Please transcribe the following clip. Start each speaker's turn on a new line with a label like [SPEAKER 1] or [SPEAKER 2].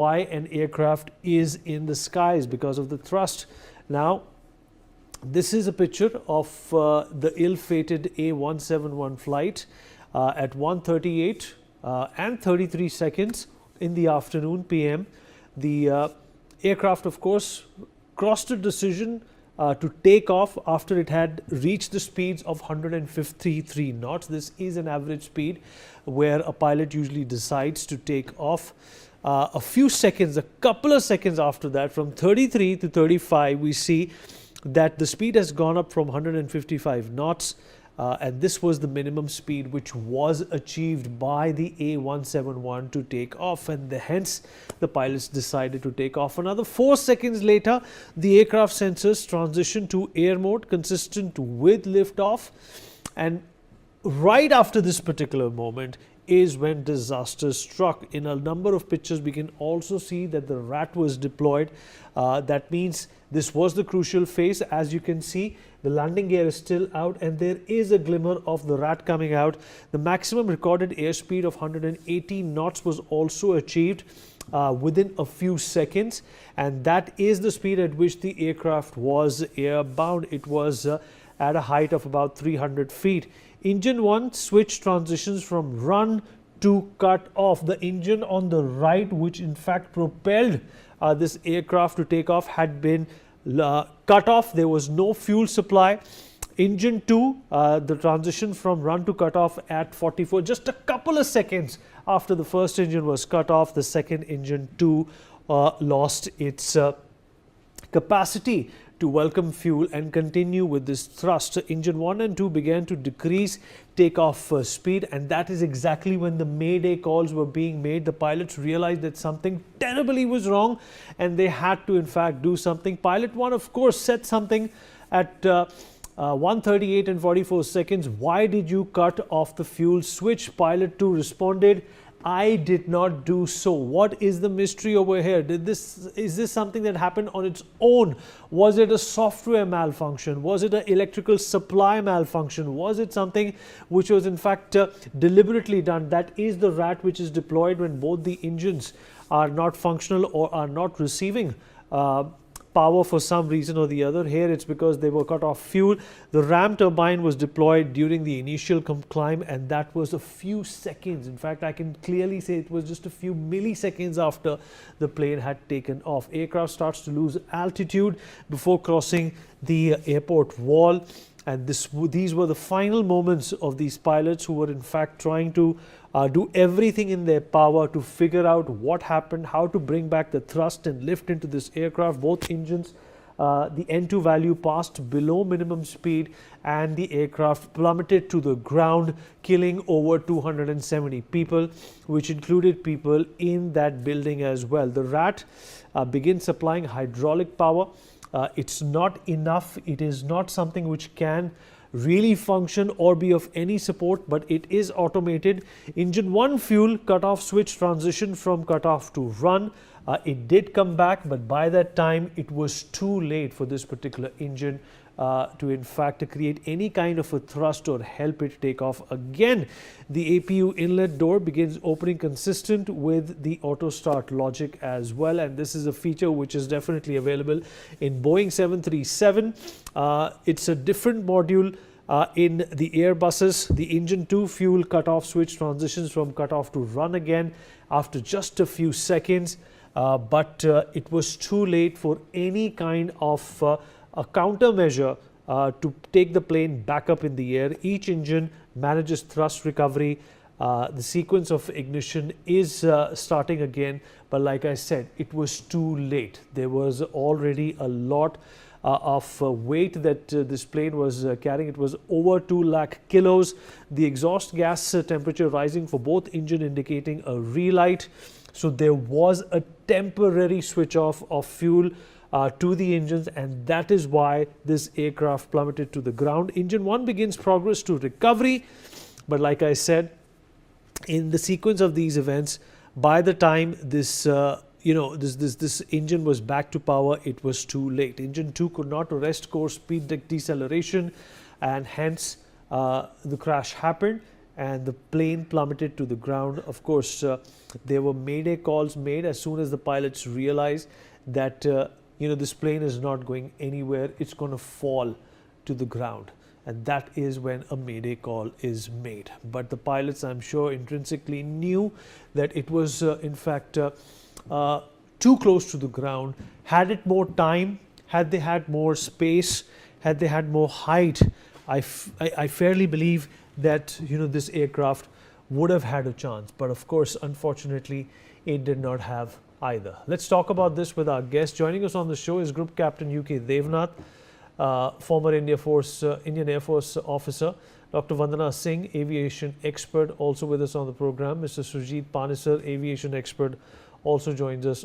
[SPEAKER 1] why an aircraft is in the skies because of the thrust. Now, this is a picture of the ill-fated A171 flight at 1:38 and 33 seconds in the afternoon PM. The aircraft, of course, crossed a decision to take off after it had reached the speeds of 153 knots. This is an average speed where a pilot usually decides to take off. A few seconds, a couple of seconds after that, from 33 to 35, we see that the speed has gone up from 155 knots. And this was the minimum speed which was achieved by the A171 to take off, and hence the pilots decided to take off. Another 4 seconds later, the aircraft sensors transitioned to air mode consistent with liftoff, and right after this particular moment is when disaster struck. In a number of pictures, we can also see that the rat was deployed. That means this was the crucial phase. As you can see, the landing gear is still out and there is a glimmer of the rat coming out. The maximum recorded airspeed of 180 knots was also achieved within a few seconds, and that is the speed at which the aircraft was airbound. It was at a height of about 300 feet. Engine 1 switch transitions from run to cut off. The engine on the right, which in fact propelled this aircraft to take off, had been cut off. There was no fuel supply. Engine 2, the transition from run to cut off at 44, just a couple of seconds after the first engine was cut off, the second engine 2 lost its capacity to welcome fuel and continue with this thrust. Engine 1 and 2 began to decrease takeoff speed, and that is exactly when the mayday calls were being made. The pilots realized that something terribly was wrong and they had to in fact do something. Pilot 1, of course, said something at 1:38 and 44 seconds. Why did you cut off the fuel switch? Pilot 2 responded, I did not do so. What is the mystery over here? Is this something that happened on its own? Was it a software malfunction? Was it an electrical supply malfunction? Was it something which was in fact deliberately done? That is the rat which is deployed when both the engines are not functional or are not receiving power for some reason or the other. Here it's because they were cut off fuel. The ram turbine was deployed during the initial climb, and that was a few seconds. In fact, I can clearly say it was just a few milliseconds after the plane had taken off. Aircraft starts to lose altitude before crossing the airport wall, and these were the final moments of these pilots who were in fact trying to do everything in their power to figure out what happened, how to bring back the thrust and lift into this aircraft. Both engines, the N2 value passed below minimum speed and the aircraft plummeted to the ground, killing over 270 people, which included people in that building as well. The rat begins supplying hydraulic power. It's not enough. It is not something which can really function or be of any support, but it is automated. Engine 1 fuel cutoff switch transition from cutoff to run. It did come back, but by that time it was too late for this particular engine to in fact create any kind of a thrust or help it take off again. The APU inlet door begins opening consistent with the auto start logic as well, and this is a feature which is definitely available in Boeing 737. It's a different module in the Airbuses. The engine 2 fuel cutoff switch transitions from cutoff to run again after just a few seconds, but it was too late for any kind of a countermeasure to take the plane back up in the air. Each engine manages thrust recovery. The sequence of ignition is starting again, but like I said, it was too late. There was already a lot of weight that this plane was carrying. It was over 2 lakh kilos. The exhaust gas temperature rising for both engine indicating a relight. So there was a temporary switch off of fuel to the engines, and that is why this aircraft plummeted to the ground. Engine 1 begins progress to recovery, but like I said, in the sequence of these events, by the time this this engine was back to power, it was too late. Engine 2 could not arrest course speed deceleration, and hence the crash happened. and the plane plummeted to the ground. Of course, there were mayday calls made as soon as the pilots realized that this plane is not going anywhere, it's going to fall to the ground, and that is when a mayday call is made. But the pilots, I'm sure, intrinsically knew that it was in fact too close to the ground. Had it more time, had they had more space, had they had more height, I fairly believe that this aircraft would have had a chance. But of course, unfortunately, it did not have either. Let's talk about this with our guest. Joining us on the show is Group Captain UK Devnath, former Indian Air Force officer, Dr. Vandana Singh, aviation expert, also with us on the program. Mr. Sujit Panisar, aviation expert, also joins us